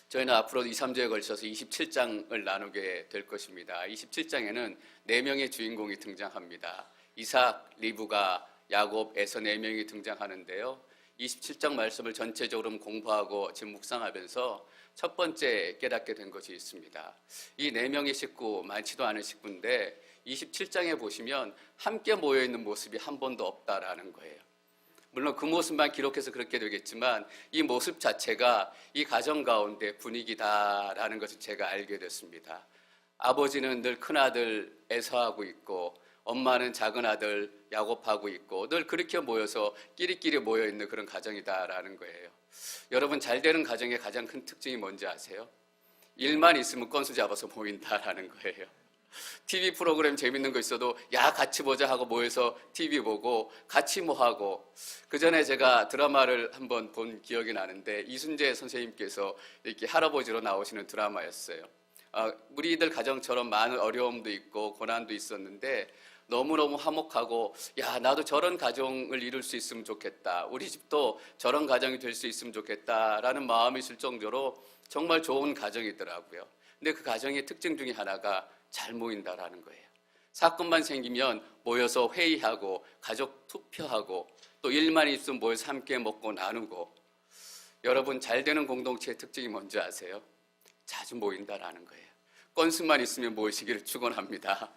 저희는 앞으로 2, 3주에 걸쳐서 27장을 나누게 될 것입니다. 27장에는 4명의 주인공이 등장합니다. 이삭, 리브가, 야곱, 에서 4명이 등장하는데요. 27장 말씀을 전체적으로 공부하고 지금 묵상하면서 첫 번째 깨닫게 된 것이 있습니다. 이 4명의 식구, 많지도 않은 식구인데 27장에 보시면 함께 모여있는 모습이 한 번도 없다라는 거예요. 물론 그 모습만 기록해서 그렇게 되겠지만 이 모습 자체가 이 가정 가운데 분위기다라는 것을 제가 알게 됐습니다. 아버지는 늘 큰아들 에서하고 있고 엄마는 작은 아들 야곱하고 있고 늘 그렇게 모여서 끼리끼리 모여있는 그런 가정이다라는 거예요. 여러분, 잘 되는 가정의 가장 큰 특징이 뭔지 아세요? 일만 있으면 건수 잡아서 모인다라는 거예요. TV 프로그램 재밌는 거 있어도 야 같이 보자 하고 모여서 TV 보고 같이 뭐 하고, 그 전에 제가 드라마를 한번 본 기억이 나는데 이순재 선생님께서 이렇게 할아버지로 나오시는 드라마였어요. 우리들 가정처럼 많은 어려움도 있고 고난도 있었는데 너무너무 화목하고 야 나도 저런 가정을 이룰 수 있으면 좋겠다, 우리 집도 저런 가정이 될 수 있으면 좋겠다라는 마음이 있을 정도로 정말 좋은 가정이더라고요. 근데 그 가정의 특징 중에 하나가 잘 모인다라는 거예요. 사건만 생기면 모여서 회의하고 가족 투표하고 또 일만 있으면 모여서 함께 먹고 나누고. 여러분, 잘 되는 공동체의 특징이 뭔지 아세요? 자주 모인다라는 거예요. 건수만 있으면 모이시기를 축원합니다.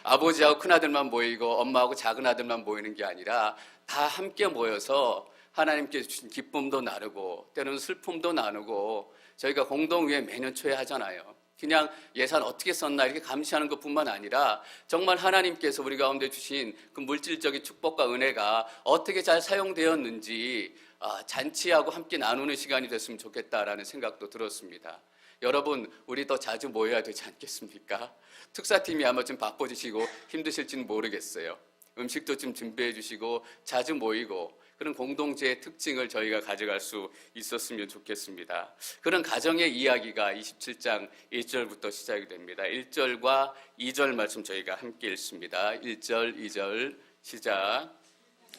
아버지하고 큰아들만 모이고 엄마하고 작은 아들만 모이는 게 아니라 다 함께 모여서 하나님께 주신 기쁨도 나누고 때로는 슬픔도 나누고, 저희가 공동회의 매년 초에 하잖아요. 그냥 예산 어떻게 썼나 이렇게 감시하는 것뿐만 아니라 정말 하나님께서 우리 가운데 주신 그 물질적인 축복과 은혜가 어떻게 잘 사용되었는지 잔치하고 함께 나누는 시간이 됐으면 좋겠다라는 생각도 들었습니다. 여러분, 우리 더 자주 모여야 되지 않겠습니까? 특사팀이 아마 좀 바빠지시고 힘드실지는 모르겠어요. 음식도 좀 준비해 주시고 자주 모이고 그런 공동체의 특징을 저희가 가져갈 수 있었으면 좋겠습니다. 그런 가정의 이야기가 27장 1절부터 시작이 됩니다. 1절과 2절 말씀 저희가 함께 읽습니다. 1절, 2절 시작.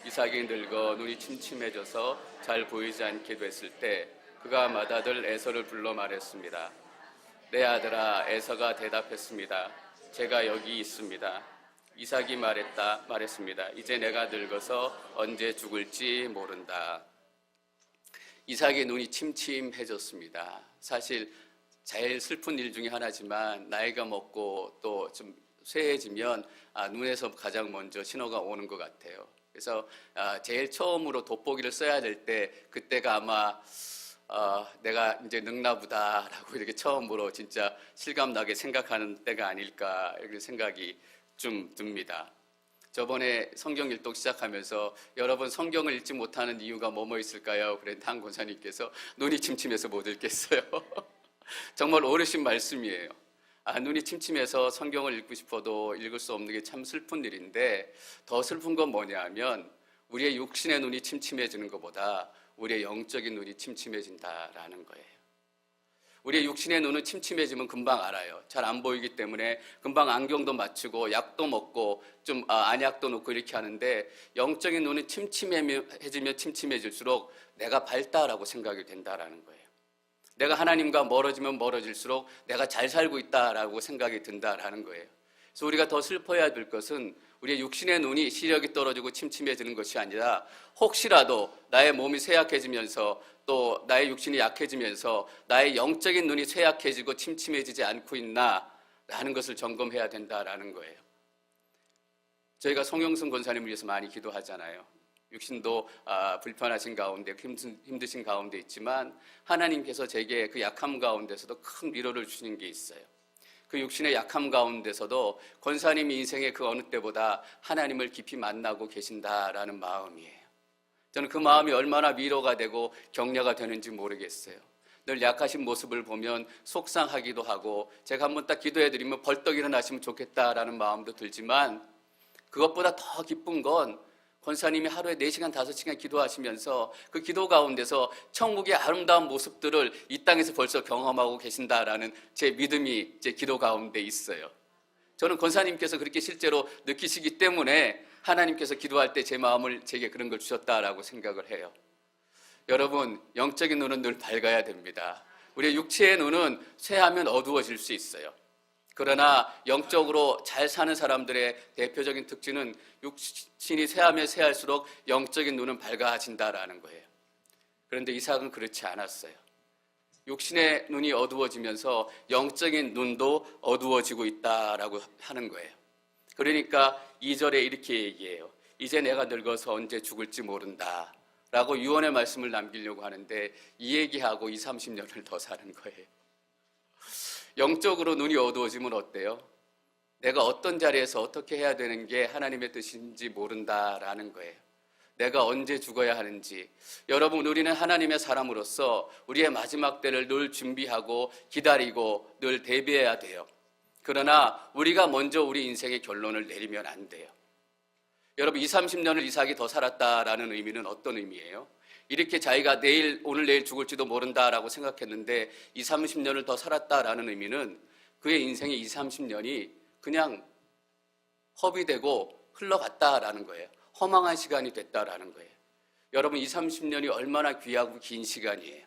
이삭이 늙어 눈이 침침해져서 잘 보이지 않게 됐을 때 그가 맏아들 에서를 불러 말했습니다. 내 아들아, 에서가 대답했습니다. 제가 여기 있습니다. 이삭이 말했습니다. 이제 내가 늙어서 언제 죽을지 모른다. 이삭의 눈이 침침해졌습니다. 사실 제일 슬픈 일 중에 하나지만 나이가 먹고 또 좀 쇠해지면 눈에서 가장 먼저 신호가 오는 것 같아요. 그래서 제일 처음으로 돋보기를 써야 될 때 그때가 아마 내가 이제 늙나 보다라고 이렇게 처음으로 진짜 실감나게 생각하는 때가 아닐까 이렇게 생각이 좀 듭니다. 저번에 성경 일독 시작하면서 여러분 성경을 읽지 못하는 이유가 뭐뭐 있을까요? 그랬는데 한 권사님께서 눈이 침침해서 못 읽겠어요. 정말 옳으신 말씀이에요. 눈이 침침해서 성경을 읽고 싶어도 읽을 수 없는 게 참 슬픈 일인데, 더 슬픈 건 뭐냐 하면 우리의 육신의 눈이 침침해지는 것보다 우리의 영적인 눈이 침침해진다라는 거예요. 우리의 육신의 눈은 침침해지면 금방 알아요. 잘 안 보이기 때문에 금방 안경도 맞추고 약도 먹고 좀 안약도 놓고 이렇게 하는데, 영적인 눈은 침침해지면 침침해질수록 내가 밝다라고 생각이 된다라는 거예요. 내가 하나님과 멀어지면 멀어질수록 내가 잘 살고 있다라고 생각이 든다라는 거예요. 그래서 우리가 더 슬퍼해야 될 것은 우리의 육신의 눈이 시력이 떨어지고 침침해지는 것이 아니라 혹시라도 나의 몸이 쇠약해지면서 또 나의 육신이 약해지면서 나의 영적인 눈이 쇠약해지고 침침해지지 않고 있나라는 것을 점검해야 된다라는 거예요. 저희가 송영승 권사님을 위해서 많이 기도하잖아요. 육신도 불편하신 가운데 힘드신 가운데 있지만 하나님께서 제게 그 약함 가운데서도 큰 위로를 주시는 게 있어요. 그 육신의 약함 가운데서도 권사님이 인생의 그 어느 때보다 하나님을 깊이 만나고 계신다라는 마음이에요. 저는 그 마음이 얼마나 위로가 되고 격려가 되는지 모르겠어요. 늘 약하신 모습을 보면 속상하기도 하고 제가 한번 딱 기도해드리면 벌떡 일어나시면 좋겠다라는 마음도 들지만, 그것보다 더 기쁜 건 권사님이 하루에 4시간, 5시간 기도하시면서 그 기도 가운데서 천국의 아름다운 모습들을 이 땅에서 벌써 경험하고 계신다라는 제 믿음이 제 기도 가운데 있어요. 저는 권사님께서 그렇게 실제로 느끼시기 때문에 하나님께서 기도할 때 제 마음을 제게 그런 걸 주셨다라고 생각을 해요. 여러분, 영적인 눈은 늘 밝아야 됩니다. 우리의 육체의 눈은 쇠하면 어두워질 수 있어요. 그러나 영적으로 잘 사는 사람들의 대표적인 특징은 육신이 쇠하면 쇠할수록 영적인 눈은 밝아진다라는 거예요. 그런데 이삭은 그렇지 않았어요. 육신의 눈이 어두워지면서 영적인 눈도 어두워지고 있다라고 하는 거예요. 그러니까 2절에 이렇게 얘기해요. 이제 내가 늙어서 언제 죽을지 모른다 라고 유언의 말씀을 남기려고 하는데 이 얘기하고 20, 30년을 더 사는 거예요. 영적으로 눈이 어두워지면 어때요? 내가 어떤 자리에서 어떻게 해야 되는 게 하나님의 뜻인지 모른다라는 거예요. 내가 언제 죽어야 하는지. 여러분, 우리는 하나님의 사람으로서 우리의 마지막 때를 늘 준비하고 기다리고 늘 대비해야 돼요. 그러나 우리가 먼저 우리 인생의 결론을 내리면 안 돼요. 여러분, 20, 30년을 이삭이 더 살았다라는 의미는 어떤 의미예요? 이렇게 자기가 오늘 내일 죽을지도 모른다라고 생각했는데 20, 30년을 더 살았다라는 의미는 그의 인생의 20, 30년이 그냥 허비되고 흘러갔다라는 거예요. 허망한 시간이 됐다라는 거예요. 여러분, 20, 30년이 얼마나 귀하고 긴 시간이에요.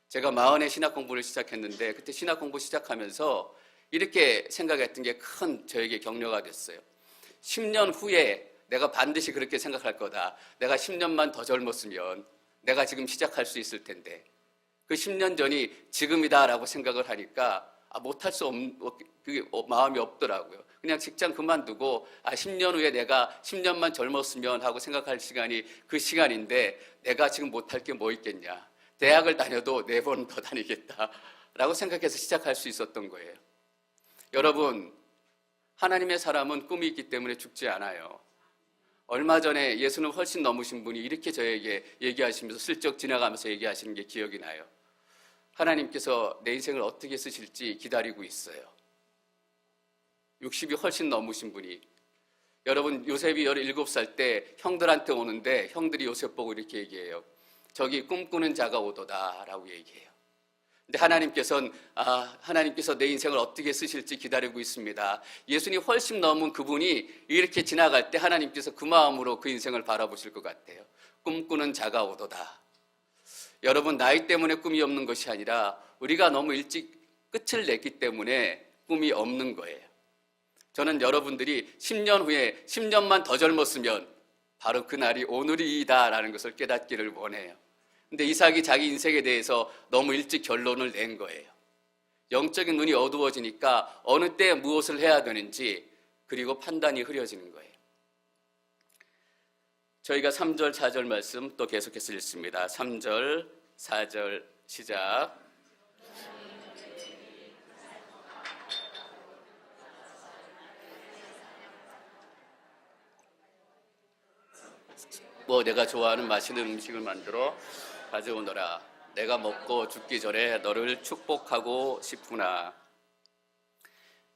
제가 40에 신학 공부를 시작했는데 그때 신학 공부 시작하면서 이렇게 생각했던 게 큰 저에게 격려가 됐어요. 10년 후에 내가 반드시 그렇게 생각할 거다. 내가 10년만 더 젊었으면 내가 지금 시작할 수 있을 텐데 그 10년 전이 지금이다라고 생각을 하니까 못할 수 없는 그게 마음이 없더라고요. 그냥 직장 그만두고 10년 후에 내가 10년만 젊었으면 하고 생각할 시간이 그 시간인데 내가 지금 못할 게 뭐 있겠냐. 대학을 다녀도 4번 더 다니겠다라고 생각해서 시작할 수 있었던 거예요. 여러분, 하나님의 사람은 꿈이 있기 때문에 죽지 않아요. 얼마 전에 예수는 훨씬 넘으신 분이 이렇게 저에게 얘기하시면서 슬쩍 지나가면서 얘기하시는 게 기억이 나요. 하나님께서 내 인생을 어떻게 쓰실지 기다리고 있어요. 60이 훨씬 넘으신 분이. 여러분, 요셉이 17살 때 형들한테 오는데 형들이 요셉 보고 이렇게 얘기해요. 저기 꿈꾸는 자가 오도다 라고 얘기해요. 근데 하나님께서 내 인생을 어떻게 쓰실지 기다리고 있습니다. 예수님 훨씬 넘은 그분이 이렇게 지나갈 때 하나님께서 그 마음으로 그 인생을 바라보실 것 같아요. 꿈꾸는 자가 오도다. 여러분, 나이 때문에 꿈이 없는 것이 아니라 우리가 너무 일찍 끝을 냈기 때문에 꿈이 없는 거예요. 저는 여러분들이 10년 후에 10년만 더 젊었으면 바로 그날이 오늘이다라는 것을 깨닫기를 원해요. 근데 이삭이 자기 인생에 대해서 너무 일찍 결론을 낸 거예요. 영적인 눈이 어두워지니까 어느 때 무엇을 해야 되는지 그리고 판단이 흐려지는 거예요. 저희가 3절, 4절 말씀 또 계속해서 읽습니다. 3절, 4절 시작. 내가 좋아하는 맛있는 음식을 만들어 가져오너라. 내가 먹고 죽기 전에 너를 축복하고 싶구나.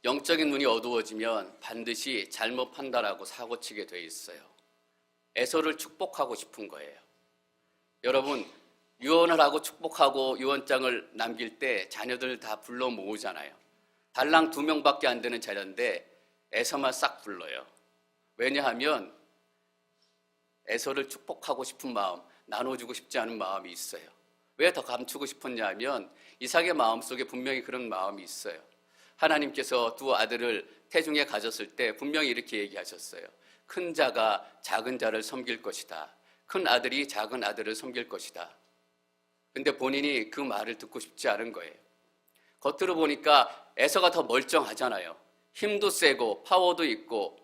영적인 눈이 어두워지면 반드시 잘못 판단하고 사고치게 돼 있어요. 에서를 축복하고 싶은 거예요. 여러분, 유언을 하고 축복하고 유언장을 남길 때 자녀들 다 불러 모으잖아요. 달랑 2명밖에 안 되는 자녀인데 에서만 싹 불러요. 왜냐하면 에서를 축복하고 싶은 마음, 나눠주고 싶지 않은 마음이 있어요. 왜 더 감추고 싶었냐 하면 이삭의 마음속에 분명히 그런 마음이 있어요. 하나님께서 2 아들을 태중에 가졌을 때 분명히 이렇게 얘기하셨어요. 큰 자가 작은 자를 섬길 것이다. 큰 아들이 작은 아들을 섬길 것이다. 근데 본인이 그 말을 듣고 싶지 않은 거예요. 겉으로 보니까 에서가 더 멀쩡하잖아요. 힘도 세고 파워도 있고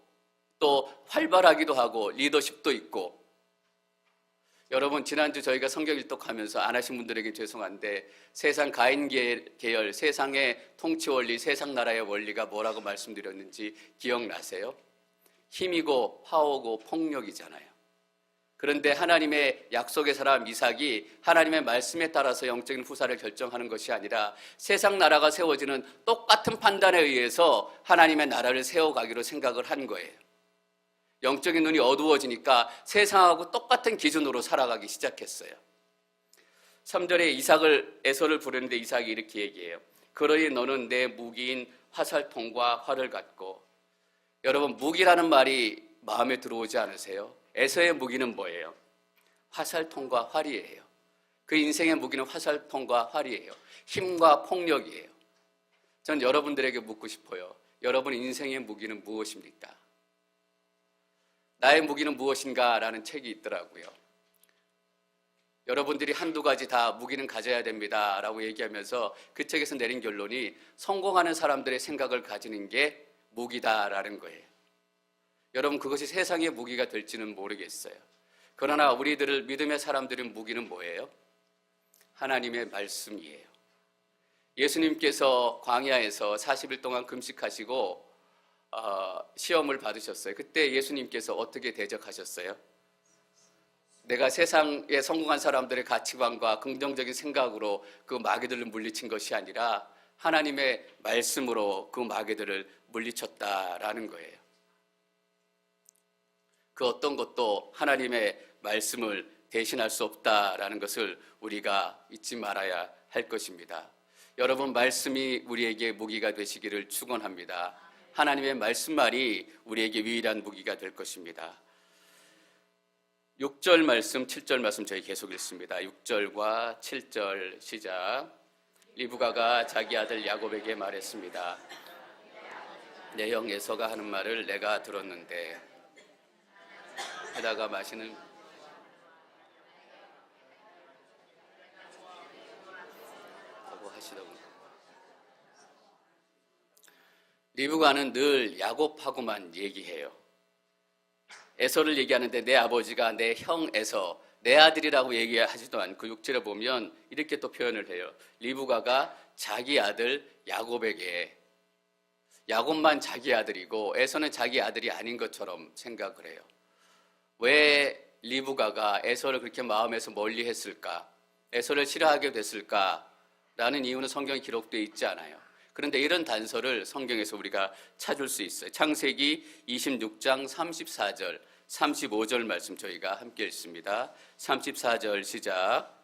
또 활발하기도 하고 리더십도 있고. 여러분, 지난주 저희가 성경 일독하면서 안 하신 분들에게 죄송한데 세상 가인 계열, 세상의 통치 원리, 세상 나라의 원리가 뭐라고 말씀드렸는지 기억나세요? 힘이고 파워고 폭력이잖아요. 그런데 하나님의 약속의 사람 이삭이 하나님의 말씀에 따라서 영적인 후사를 결정하는 것이 아니라 세상 나라가 세워지는 똑같은 판단에 의해서 하나님의 나라를 세워가기로 생각을 한 거예요. 영적인 눈이 어두워지니까 세상하고 똑같은 기준으로 살아가기 시작했어요. 3절에 에서를 부르는데 이삭이 이렇게 얘기해요. 그러니 너는 내 무기인 화살통과 활을 갖고. 여러분, 무기라는 말이 마음에 들어오지 않으세요? 에서의 무기는 뭐예요? 화살통과 활이에요. 그 인생의 무기는 화살통과 활이에요. 힘과 폭력이에요. 전 여러분들에게 묻고 싶어요. 여러분 인생의 무기는 무엇입니까? 나의 무기는 무엇인가? 라는 책이 있더라고요. 여러분들이 한두 가지 다 무기는 가져야 됩니다 라고 얘기하면서 그 책에서 내린 결론이 성공하는 사람들의 생각을 가지는 게 무기다라는 거예요. 여러분 그것이 세상의 무기가 될지는 모르겠어요. 그러나 우리들을 믿음의 사람들의 무기는 뭐예요? 하나님의 말씀이에요. 예수님께서 광야에서 40일 동안 금식하시고 시험을 받으셨어요. 그때 예수님께서 어떻게 대적하셨어요? 내가 세상에 성공한 사람들의 가치관과 긍정적인 생각으로 그 마귀들을 물리친 것이 아니라 하나님의 말씀으로 그 마귀들을 물리쳤다라는 거예요. 그 어떤 것도 하나님의 말씀을 대신할 수 없다라는 것을 우리가 잊지 말아야 할 것입니다. 여러분 말씀이 우리에게 무기가 되시기를 축원합니다. 하나님의 말씀만이 우리에게 유일한 무기가 될 것입니다. 6절 말씀, 7절 말씀 저희 계속 읽습니다. 6절과 7절 시작. 리브가가 자기 아들 야곱에게 말했습니다. 내 형 에서가 하는 말을 내가 들었는데 하다가 마시는 라고 하시더군요. 리브가는 늘 야곱하고만 얘기해요. 에서를 얘기하는데 내 아버지가 내 형 에서, 내 아들이라고 얘기하지도 않고 6절에 보면 이렇게 또 표현을 해요. 리브가가 자기 아들 야곱에게, 야곱만 자기 아들이고 에서는 자기 아들이 아닌 것처럼 생각을 해요. 왜 리브가가 에서를 그렇게 마음에서 멀리 했을까? 에서를 싫어하게 됐을까라는 이유는 성경에 기록되어 있지 않아요. 그런데 이런 단서를 성경에서 우리가 찾을 수 있어요. 창세기 26장 34절, 35절 말씀 저희가 함께 읽습니다. 34절 시작.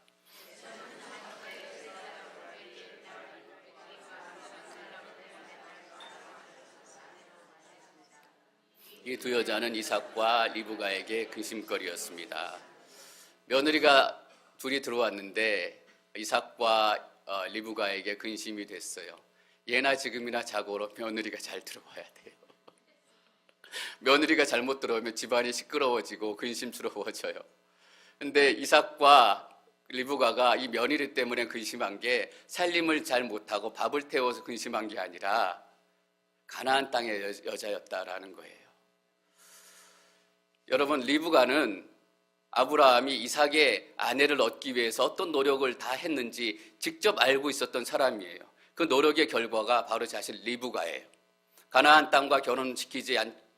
이 두 여자는 이삭과 리브가에게 근심거리였습니다. 며느리가 둘이 들어왔는데 이삭과 리브가에게 근심이 됐어요. 예나 지금이나 자고로 며느리가 잘 들어와야 돼요. 며느리가 잘못 들어오면 집안이 시끄러워지고 근심스러워져요. 근데 이삭과 리브가가 이 며느리 때문에 근심한 게 살림을 잘 못하고 밥을 태워서 근심한 게 아니라 가나안 땅의 여자였다라는 거예요. 여러분 리브가는 아브라함이 이삭의 아내를 얻기 위해서 어떤 노력을 다 했는지 직접 알고 있었던 사람이에요. 그 노력의 결과가 바로 자신 리브가예요. 가나안 땅과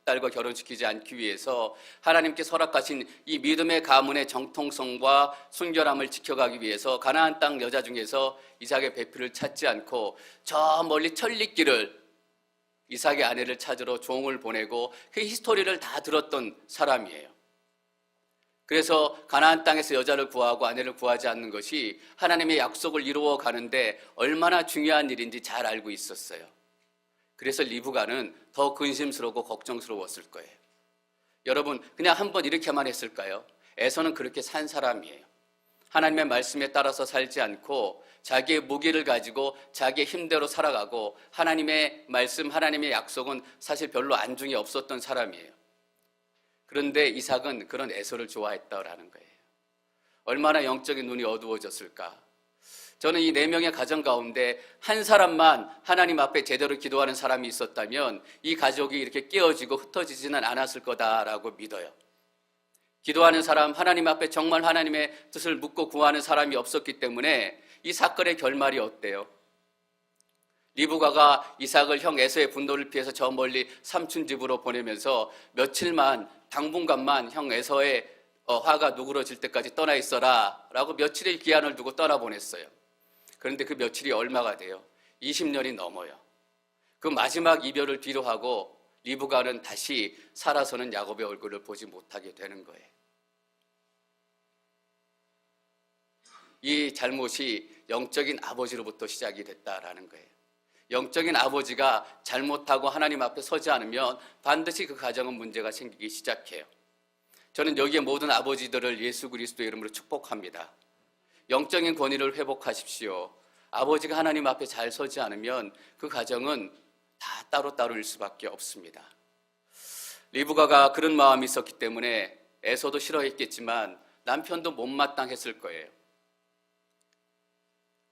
딸과 결혼시키지 않기 위해서 하나님께 허락하신 이 믿음의 가문의 정통성과 순결함을 지켜가기 위해서 가나안 땅 여자 중에서 이삭의 배필을 찾지 않고 저 멀리 천리길을 이삭의 아내를 찾으러 종을 보내고 그 히스토리를 다 들었던 사람이에요. 그래서 가나안 땅에서 여자를 구하고 아내를 구하지 않는 것이 하나님의 약속을 이루어 가는데 얼마나 중요한 일인지 잘 알고 있었어요. 그래서 리브가는 더 근심스럽고 걱정스러웠을 거예요. 여러분 그냥 한번 이렇게만 했을까요? 에서는 그렇게 산 사람이에요. 하나님의 말씀에 따라서 살지 않고 자기의 무기를 가지고 자기의 힘대로 살아가고 하나님의 말씀, 하나님의 약속은 사실 별로 안중에 없었던 사람이에요. 그런데 이삭은 그런 에서를 좋아했다라는 거예요. 얼마나 영적인 눈이 어두워졌을까. 저는 이 4명의 가정 가운데 한 사람만 하나님 앞에 제대로 기도하는 사람이 있었다면 이 가족이 이렇게 깨어지고 흩어지지는 않았을 거다라고 믿어요. 기도하는 사람, 하나님 앞에 정말 하나님의 뜻을 묻고 구하는 사람이 없었기 때문에 이 사건의 결말이 어때요? 리브가가 이삭을 형 에서의 분노를 피해서 저 멀리 삼촌 집으로 보내면서 며칠만, 당분간만 형 에서의 화가 누그러질 때까지 떠나 있어라 라고 며칠의 기한을 두고 떠나보냈어요. 그런데 그 며칠이 얼마가 돼요? 20년이 넘어요. 그 마지막 이별을 뒤로하고 리브가는 다시 살아서는 야곱의 얼굴을 보지 못하게 되는 거예요. 이 잘못이 영적인 아버지로부터 시작이 됐다라는 거예요. 영적인 아버지가 잘못하고 하나님 앞에 서지 않으면 반드시 그 가정은 문제가 생기기 시작해요. 저는 여기에 모든 아버지들을 예수 그리스도의 이름으로 축복합니다. 영적인 권위를 회복하십시오. 아버지가 하나님 앞에 잘 서지 않으면 그 가정은 다 따로따로일 수밖에 없습니다. 리브가가 그런 마음이 있었기 때문에 에서도 싫어했겠지만 남편도 못마땅했을 거예요.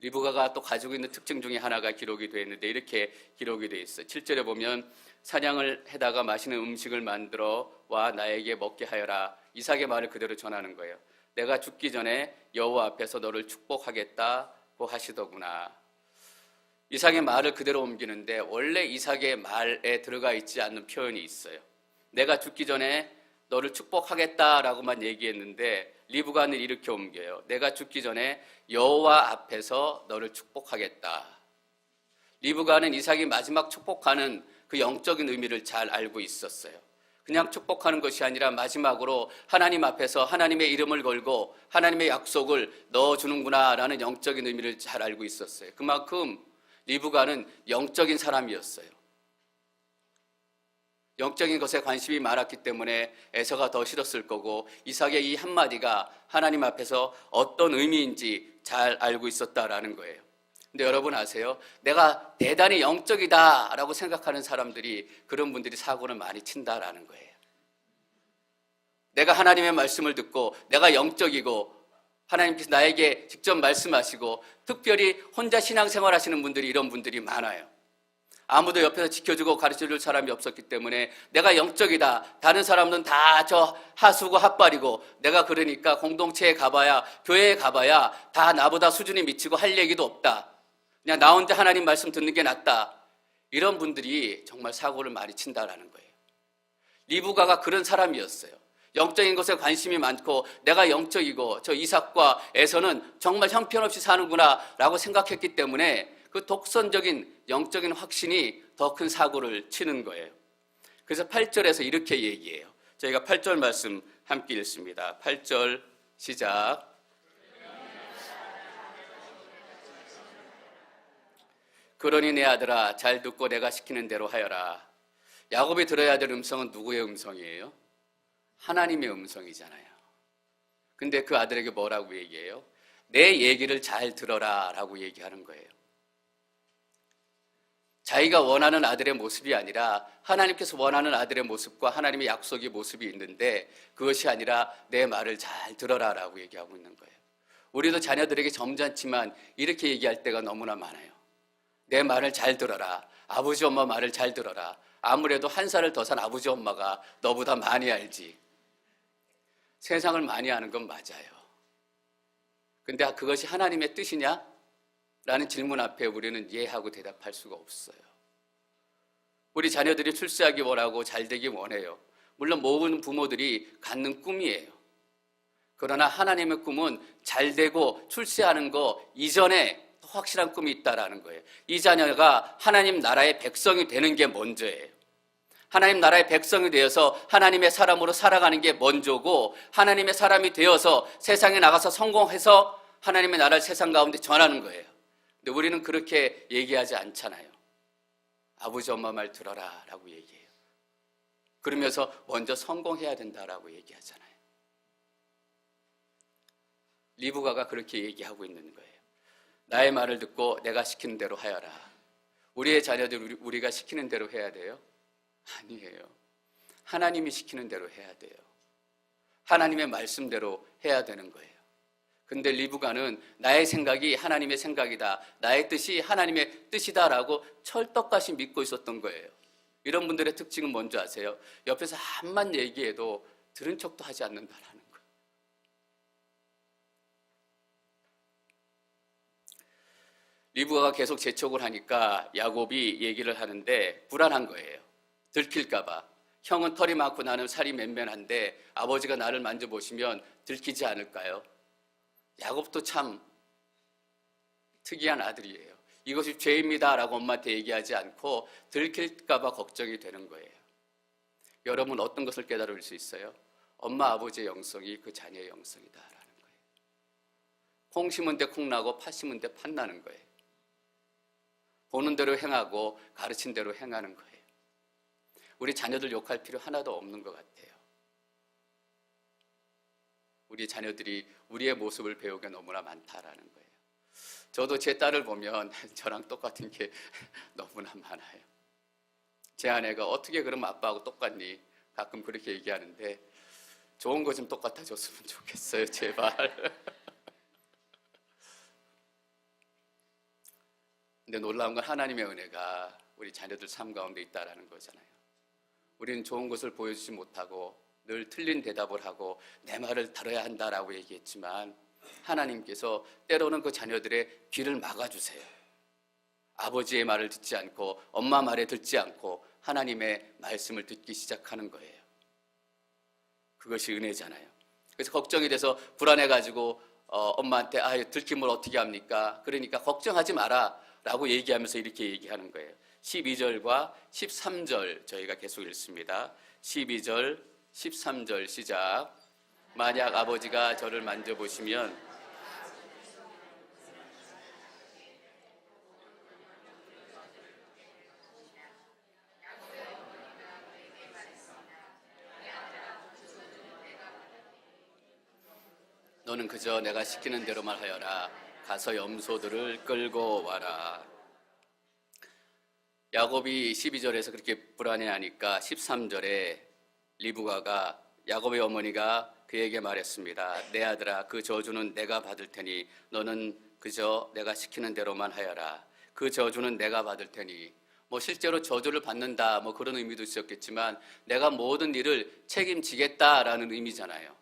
리브가가 또 가지고 있는 특징 중에 하나가 기록이 되어 있는데 이렇게 기록이 되어 있어요. 7절에 보면 사냥을 해다가 맛있는 음식을 만들어 와 나에게 먹게 하여라. 이삭의 말을 그대로 전하는 거예요. 내가 죽기 전에 여호와 앞에서 너를 축복하겠다고 하시더구나. 이삭의 말을 그대로 옮기는데 원래 이삭의 말에 들어가 있지 않는 표현이 있어요. 내가 죽기 전에 너를 축복하겠다라고만 얘기했는데 리브가는 이렇게 옮겨요. 내가 죽기 전에 여호와 앞에서 너를 축복하겠다. 리브가는 이삭이 마지막 축복하는 그 영적인 의미를 잘 알고 있었어요. 그냥 축복하는 것이 아니라 마지막으로 하나님 앞에서 하나님의 이름을 걸고 하나님의 약속을 넣어주는구나라는 영적인 의미를 잘 알고 있었어요. 그만큼 리브가는 영적인 사람이었어요. 영적인 것에 관심이 많았기 때문에 에서가 더 싫었을 거고 이삭의 이 한마디가 하나님 앞에서 어떤 의미인지 잘 알고 있었다라는 거예요. 근데 여러분 아세요? 내가 대단히 영적이다라고 생각하는 사람들이 그런 분들이 사고를 많이 친다라는 거예요. 내가 하나님의 말씀을 듣고 내가 영적이고 하나님께서 나에게 직접 말씀하시고 특별히 혼자 신앙생활 하시는 분들이 이런 분들이 많아요. 아무도 옆에서 지켜주고 가르쳐줄 사람이 없었기 때문에 내가 영적이다. 다른 사람들은 다 저 하수고 핫발이고 내가 그러니까 공동체에 가봐야 교회에 가봐야 다 나보다 수준이 미치고 할 얘기도 없다. 그냥 나 혼자 하나님 말씀 듣는 게 낫다. 이런 분들이 정말 사고를 많이 친다라는 거예요. 리브가가 그런 사람이었어요. 영적인 것에 관심이 많고 내가 영적이고 저 이삭과 에서는 정말 형편없이 사는구나 라고 생각했기 때문에 그 독선적인 영적인 확신이 더 큰 사고를 치는 거예요. 그래서 8절에서 이렇게 얘기해요. 저희가 8절 말씀 함께 읽습니다. 8절 시작. 그러니 내 아들아 잘 듣고 내가 시키는 대로 하여라. 야곱이 들어야 될 음성은 누구의 음성이에요? 하나님의 음성이잖아요. 근데 그 아들에게 뭐라고 얘기해요? 내 얘기를 잘 들어라 라고 얘기하는 거예요. 자기가 원하는 아들의 모습이 아니라 하나님께서 원하는 아들의 모습과 하나님의 약속의 모습이 있는데 그것이 아니라 내 말을 잘 들어라 라고 얘기하고 있는 거예요. 우리도 자녀들에게 점잖지만 이렇게 얘기할 때가 너무나 많아요. 내 말을 잘 들어라. 아버지 엄마 말을 잘 들어라. 아무래도 한 살을 더 산 아버지 엄마가 너보다 많이 알지. 세상을 많이 아는 건 맞아요. 근데 그것이 하나님의 뜻이냐? 라는 질문 앞에 우리는 예하고 대답할 수가 없어요. 우리 자녀들이 출세하기 원하고 잘 되기 원해요. 물론 모든 부모들이 갖는 꿈이에요. 그러나 하나님의 꿈은 잘 되고 출세하는 거 이전에 더 확실한 꿈이 있다라는 거예요. 이 자녀가 하나님 나라의 백성이 되는 게 먼저예요. 하나님 나라의 백성이 되어서 하나님의 사람으로 살아가는 게 먼저고 하나님의 사람이 되어서 세상에 나가서 성공해서 하나님의 나라를 세상 가운데 전하는 거예요. 근데 우리는 그렇게 얘기하지 않잖아요. 아버지 엄마 말 들어라 라고 얘기해요. 그러면서 먼저 성공해야 된다라고 얘기하잖아요. 리브가가 그렇게 얘기하고 있는 거예요. 나의 말을 듣고 내가 시키는 대로 하여라. 우리의 자녀들 우리가 시키는 대로 해야 돼요? 아니에요. 하나님이 시키는 대로 해야 돼요. 하나님의 말씀대로 해야 되는 거예요. 근데 리브가는 나의 생각이 하나님의 생각이다. 나의 뜻이 하나님의 뜻이다라고 철떡같이 믿고 있었던 거예요. 이런 분들의 특징은 뭔지 아세요? 옆에서 한만 얘기해도 들은 척도 하지 않는다라는 거예요. 리브가가 계속 재촉을 하니까 야곱이 얘기를 하는데 불안한 거예요. 들킬까 봐. 형은 털이 많고 나는 살이 맨맨한데 아버지가 나를 만져보시면 들키지 않을까요? 야곱도 참 특이한 아들이에요. 이것이 죄입니다 라고 엄마한테 얘기하지 않고 들킬까 봐 걱정이 되는 거예요. 여러분 어떤 것을 깨달을 수 있어요? 엄마 아버지의 영성이 그 자녀의 영성이다라는 거예요. 콩 심은 데 콩 나고 팥 심은 데 팥 나는 거예요. 보는 대로 행하고 가르친 대로 행하는 거예요. 우리 자녀들 욕할 필요 하나도 없는 것 같아요. 우리 자녀들이 우리의 모습을 배우기 너무나 많다라는 거예요. 저도 제 딸을 보면 저랑 똑같은 게 너무나 많아요. 제 아내가 어떻게 그럼 아빠하고 똑같니? 가끔 그렇게 얘기하는데 좋은 거 좀 똑같아졌으면 좋겠어요, 제발. 근데 놀라운 건 하나님의 은혜가 우리 자녀들 삶 가운데 있다라는 거잖아요. 우리는 좋은 것을 보여주지 못하고 늘 틀린 대답을 하고 내 말을 들어야 한다라고 얘기했지만 하나님께서 때로는 그 자녀들의 귀를 막아주세요. 아버지의 말을 듣지 않고 엄마 말에 듣지 않고 하나님의 말씀을 듣기 시작하는 거예요. 그것이 은혜잖아요. 그래서 걱정이 돼서 불안해가지고 엄마한테 들킴을 어떻게 합니까? 그러니까 걱정하지 마라 라고 얘기하면서 이렇게 얘기하는 거예요. 12절과 13절 저희가 계속 읽습니다. 12절, 13절 시작. 만약 아버지가 저를 만져보시면 너는 그저 내가 시키는 대로만 하여라. 가서 염소들을 끌고 와라. 야곱이 12절에서 그렇게 불안해하니까 13절에 리브가가 야곱의 어머니가 그에게 말했습니다. 내 아들아, 그 저주는 내가 받을 테니 너는 그저 내가 시키는 대로만 하여라. 그 저주는 내가 받을 테니 실제로 저주를 받는다 그런 의미도 있었겠지만 내가 모든 일을 책임지겠다라는 의미잖아요.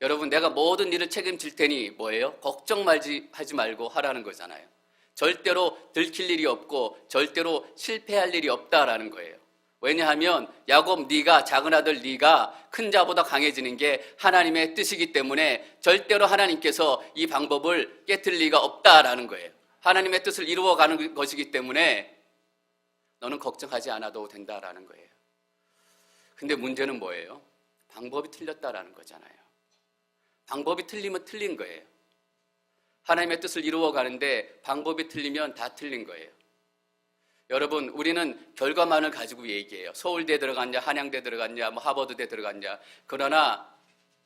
여러분, 내가 모든 일을 책임질 테니 뭐예요? 걱정하지 말고 하라는 거잖아요. 절대로 들킬 일이 없고 절대로 실패할 일이 없다라는 거예요. 왜냐하면 야곱, 네가 작은 아들 네가 큰 자보다 강해지는 게 하나님의 뜻이기 때문에 절대로 하나님께서 이 방법을 깨트릴 리가 없다라는 거예요. 하나님의 뜻을 이루어가는 것이기 때문에 너는 걱정하지 않아도 된다라는 거예요. 근데 문제는 뭐예요? 방법이 틀렸다라는 거잖아요. 방법이 틀리면 틀린 거예요. 하나님의 뜻을 이루어가는데 방법이 틀리면 다 틀린 거예요. 여러분, 우리는 결과만을 가지고 얘기해요. 서울대 들어갔냐, 한양대 들어갔냐, 하버드대 들어갔냐. 그러나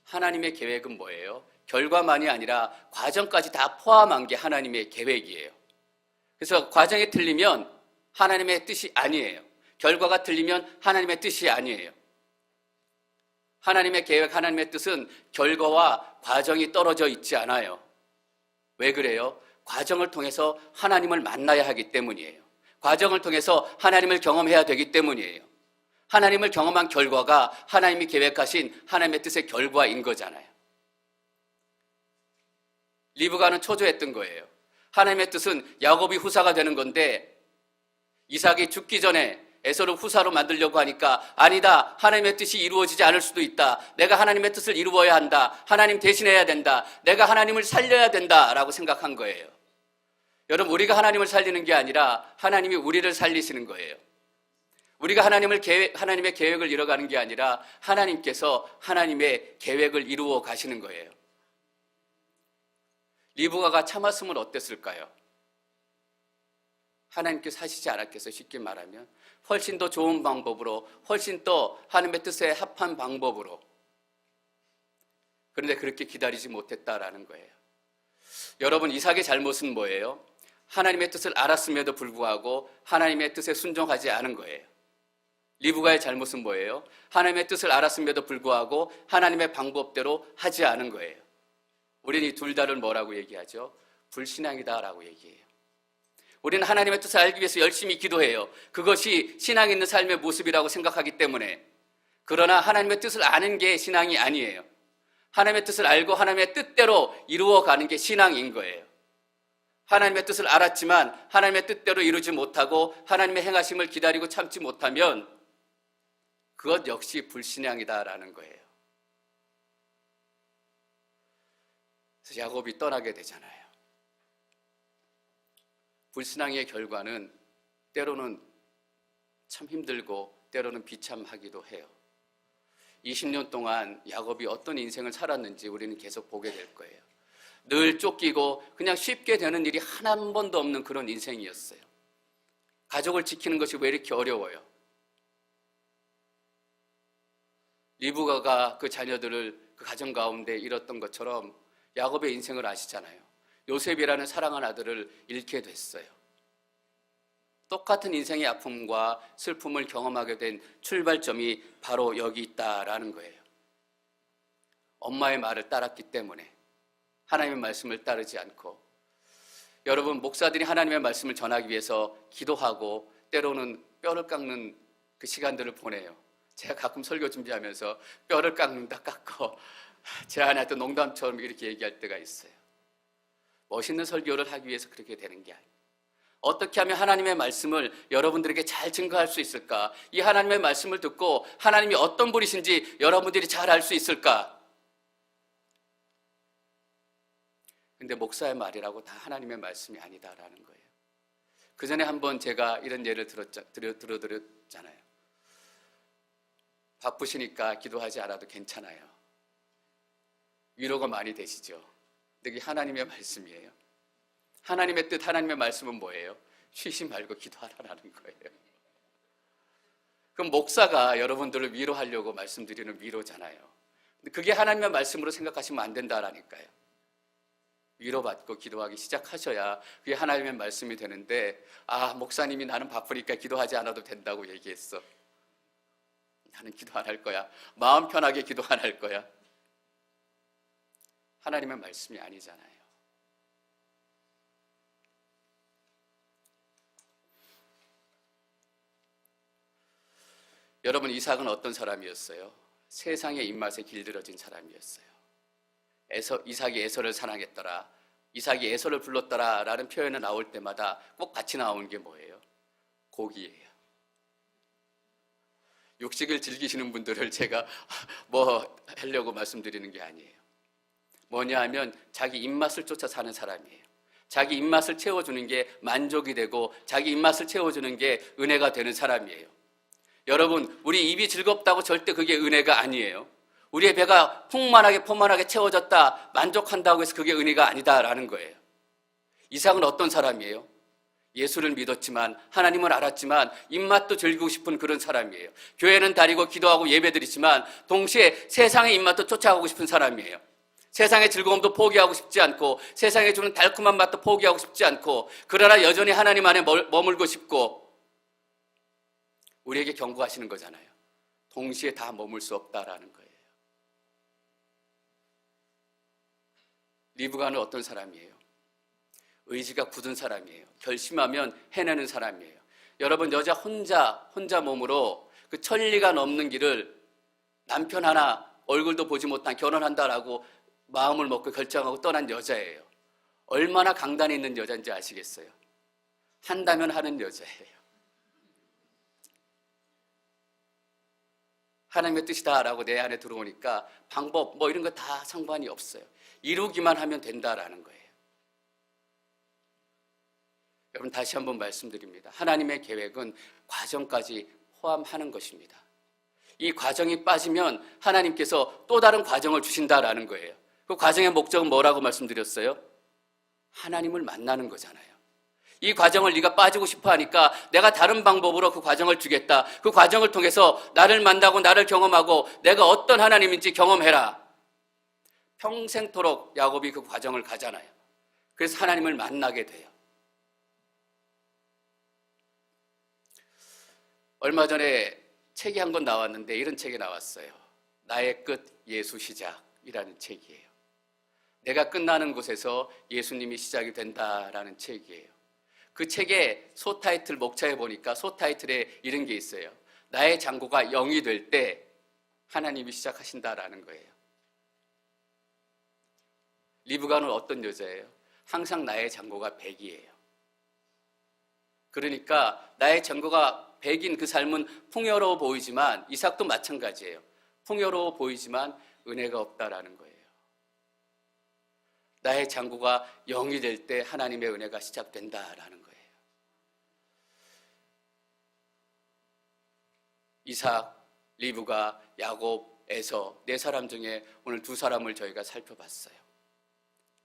하나님의 계획은 뭐예요? 결과만이 아니라 과정까지 다 포함한 게 하나님의 계획이에요. 그래서 과정이 틀리면 하나님의 뜻이 아니에요. 결과가 틀리면 하나님의 뜻이 아니에요. 하나님의 계획, 하나님의 뜻은 결과와 과정이 떨어져 있지 않아요. 왜 그래요? 과정을 통해서 하나님을 만나야 하기 때문이에요. 과정을 통해서 하나님을 경험해야 되기 때문이에요. 하나님을 경험한 결과가 하나님이 계획하신 하나님의 뜻의 결과인 거잖아요. 리브가는 초조했던 거예요. 하나님의 뜻은 야곱이 후사가 되는 건데 이삭이 죽기 전에 에서를 후사로 만들려고 하니까 아니다. 하나님의 뜻이 이루어지지 않을 수도 있다. 내가 하나님의 뜻을 이루어야 한다. 하나님 대신해야 된다. 내가 하나님을 살려야 된다라고 생각한 거예요. 여러분, 우리가 하나님을 살리는 게 아니라 하나님이 우리를 살리시는 거예요. 우리가 하나님의 계획을 이뤄가는 게 아니라 하나님께서 하나님의 계획을 이루어 가시는 거예요. 리브가가 참았으면 어땠을까요? 하나님께서 하시지 않았겠어요? 쉽게 말하면 훨씬 더 좋은 방법으로, 훨씬 더 하나님의 뜻에 합한 방법으로. 그런데 그렇게 기다리지 못했다라는 거예요. 여러분, 이삭의 잘못은 뭐예요? 하나님의 뜻을 알았음에도 불구하고 하나님의 뜻에 순종하지 않은 거예요. 리브가의 잘못은 뭐예요? 하나님의 뜻을 알았음에도 불구하고 하나님의 방법대로 하지 않은 거예요. 우리는 이 둘 다를 뭐라고 얘기하죠? 불신앙이다라고 얘기해요. 우리는 하나님의 뜻을 알기 위해서 열심히 기도해요. 그것이 신앙 있는 삶의 모습이라고 생각하기 때문에. 그러나 하나님의 뜻을 아는 게 신앙이 아니에요. 하나님의 뜻을 알고 하나님의 뜻대로 이루어가는 게 신앙인 거예요. 하나님의 뜻을 알았지만 하나님의 뜻대로 이루지 못하고 하나님의 행하심을 기다리고 참지 못하면 그것 역시 불신앙이다라는 거예요. 그래서 야곱이 떠나게 되잖아요. 불신앙의 결과는 때로는 참 힘들고 때로는 비참하기도 해요. 20년 동안 야곱이 어떤 인생을 살았는지 우리는 계속 보게 될 거예요. 늘 쫓기고 그냥 쉽게 되는 일이 한 번도 없는 그런 인생이었어요. 가족을 지키는 것이 왜 이렇게 어려워요? 리브가가 그 자녀들을 그 가정 가운데 잃었던 것처럼 야곱의 인생을 아시잖아요. 요셉이라는 사랑한 아들을 잃게 됐어요. 똑같은 인생의 아픔과 슬픔을 경험하게 된 출발점이 바로 여기 있다라는 거예요. 엄마의 말을 따랐기 때문에, 하나님의 말씀을 따르지 않고. 여러분, 목사들이 하나님의 말씀을 전하기 위해서 기도하고 때로는 뼈를 깎는 그 시간들을 보내요. 제가 가끔 설교 준비하면서 뼈를 깎는다 깎고 제 아내한테 농담처럼 이렇게 얘기할 때가 있어요. 멋있는 설교를 하기 위해서 그렇게 되는 게 아니에요. 어떻게 하면 하나님의 말씀을 여러분들에게 잘 증거할 수 있을까? 이 하나님의 말씀을 듣고 하나님이 어떤 분이신지 여러분들이 잘 알 수 있을까? 근데 목사의 말이라고 다 하나님의 말씀이 아니다라는 거예요. 그 전에 한번 제가 이런 예를 들어드렸잖아요. 바쁘시니까 기도하지 않아도 괜찮아요. 위로가 많이 되시죠? 근데 이게 하나님의 말씀이에요. 하나님의 뜻, 하나님의 말씀은 뭐예요? 쉬지 말고 기도하라는 거예요. 그럼 목사가 여러분들을 위로하려고 말씀드리는 위로잖아요. 근데 그게 하나님의 말씀으로 생각하시면 안 된다라니까요. 위로받고 기도하기 시작하셔야 그게 하나님의 말씀이 되는데, 목사님이 나는 바쁘니까 기도하지 않아도 된다고 얘기했어. 나는 기도 안 할 거야. 마음 편하게 기도 안 할 거야. 하나님의 말씀이 아니잖아요. 여러분, 이삭은 어떤 사람이었어요? 세상의 입맛에 길들여진 사람이었어요. 이삭이 에서를 사랑했더라, 이삭이 에서를 불렀더라 라는 표현이 나올 때마다 꼭 같이 나오는 게 뭐예요? 고기예요. 육식을 즐기시는 분들을 제가 뭐 하려고 말씀드리는 게 아니에요. 뭐냐 하면 자기 입맛을 쫓아 사는 사람이에요. 자기 입맛을 채워주는 게 만족이 되고 자기 입맛을 채워주는 게 은혜가 되는 사람이에요. 여러분, 우리 입이 즐겁다고 절대 그게 은혜가 아니에요. 우리의 배가 풍만하게 포만하게 채워졌다, 만족한다고 해서 그게 은혜가 아니다라는 거예요. 이삭은 어떤 사람이에요? 예수를 믿었지만, 하나님을 알았지만 입맛도 즐기고 싶은 그런 사람이에요. 교회는 다니고 기도하고 예배드리지만 동시에 세상의 입맛도 쫓아가고 싶은 사람이에요. 세상의 즐거움도 포기하고 싶지 않고 세상에 주는 달콤한 맛도 포기하고 싶지 않고, 그러나 여전히 하나님 안에 머물고 싶고. 우리에게 경고하시는 거잖아요. 동시에 다 머물 수 없다라는 거예요. 리브가는 어떤 사람이에요? 의지가 굳은 사람이에요. 결심하면 해내는 사람이에요. 여러분, 여자 혼자 몸으로 그 천리가 넘는 길을 남편 하나 얼굴도 보지 못한 결혼한다라고 마음을 먹고 결정하고 떠난 여자예요. 얼마나 강단이 있는 여자인지 아시겠어요? 한다면 하는 여자예요. 하나님의 뜻이다라고 내 안에 들어오니까 방법 이런 거 다 상관이 없어요. 이루기만 하면 된다라는 거예요. 여러분, 다시 한번 말씀드립니다. 하나님의 계획은 과정까지 포함하는 것입니다. 이 과정이 빠지면 하나님께서 또 다른 과정을 주신다라는 거예요. 그 과정의 목적은 뭐라고 말씀드렸어요? 하나님을 만나는 거잖아요. 이 과정을 네가 빠지고 싶어 하니까 내가 다른 방법으로 그 과정을 주겠다. 그 과정을 통해서 나를 만나고 나를 경험하고 내가 어떤 하나님인지 경험해라. 평생토록 야곱이 그 과정을 가잖아요. 그래서 하나님을 만나게 돼요. 얼마 전에 책이 한 권 나왔는데 이런 책이 나왔어요. 나의 끝 예수 시작이라는 책이에요. 내가 끝나는 곳에서 예수님이 시작이 된다라는 책이에요. 그 책의 소타이틀 목차에 보니까 소타이틀에 이런 게 있어요. 나의 장고가 0이 될 때 하나님이 시작하신다라는 거예요. 리브가는 어떤 여자예요? 항상 나의 장고가 100이에요. 그러니까 나의 장고가 100인 그 삶은 풍요로워 보이지만, 이삭도 마찬가지예요. 풍요로워 보이지만 은혜가 없다라는 거예요. 나의 장고가 0이 될 때 하나님의 은혜가 시작된다라는 거예요. 이삭, 리브가, 야곱, 에서 네 사람 중에 오늘 두 사람을 저희가 살펴봤어요.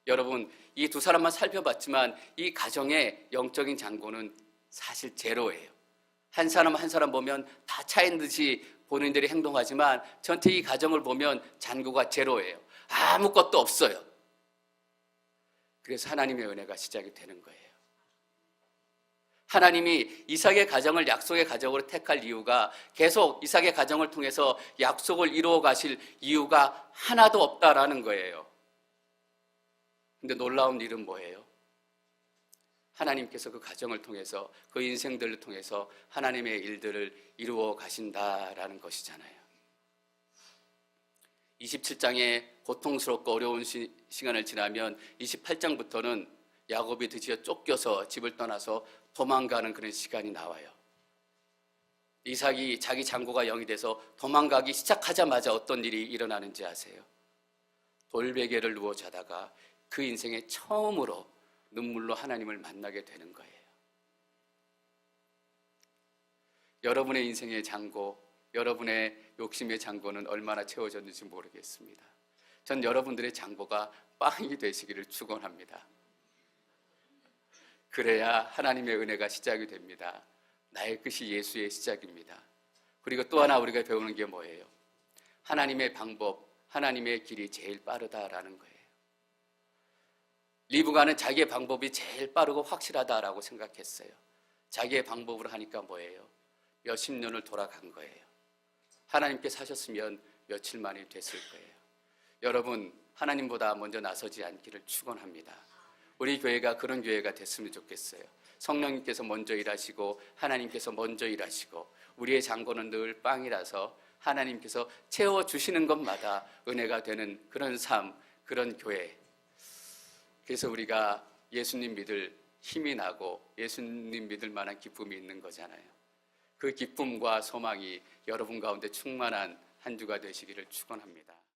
여러분, 이 두 사람만 살펴봤지만 이 가정의 영적인 장고는 사실 제로예요. 한 사람 한 사람 보면 다 차인 듯이 본인들이 행동하지만 전체 이 가정을 보면 잔고가 제로예요. 아무것도 없어요. 그래서 하나님의 은혜가 시작이 되는 거예요. 하나님이 이삭의 가정을 약속의 가정으로 택할 이유가, 계속 이삭의 가정을 통해서 약속을 이루어 가실 이유가 하나도 없다라는 거예요. 근데 놀라운 일은 뭐예요? 하나님께서 그 가정을 통해서, 그 인생들을 통해서 하나님의 일들을 이루어 가신다라는 것이잖아요. 27장에 고통스럽고 어려운 시간을 지나면 28장부터는 야곱이 드디어 쫓겨서 집을 떠나서 도망가는 그런 시간이 나와요. 이삭이 자기 장고가 0이 돼서 도망가기 시작하자마자 어떤 일이 일어나는지 아세요? 돌베개를 누워 자다가 그 인생에 처음으로 눈물로 하나님을 만나게 되는 거예요. 여러분의 인생의 장고, 여러분의 욕심의 장고는 얼마나 채워졌는지 모르겠습니다. 전 여러분들의 장고가 빵이 되시기를 축원합니다. 그래야 하나님의 은혜가 시작이 됩니다. 나의 끝이 예수의 시작입니다. 그리고 또 하나 우리가 배우는 게 뭐예요? 하나님의 방법, 하나님의 길이 제일 빠르다라는 거예요. 리브가는 자기의 방법이 제일 빠르고 확실하다라고 생각했어요. 자기의 방법으로 하니까 뭐예요? 몇십 년을 돌아간 거예요. 하나님께서 하셨으면 며칠 만이 됐을 거예요. 여러분, 하나님보다 먼저 나서지 않기를 축원합니다. 우리 교회가 그런 교회가 됐으면 좋겠어요. 성령님께서 먼저 일하시고 하나님께서 먼저 일하시고, 우리의 장고는 늘 빵이라서 하나님께서 채워주시는 것마다 은혜가 되는 그런 삶, 그런 교회. 그래서 우리가 예수님 믿을 힘이 나고 예수님 믿을 만한 기쁨이 있는 거잖아요. 그 기쁨과 소망이 여러분 가운데 충만한 한 주가 되시기를 축원합니다.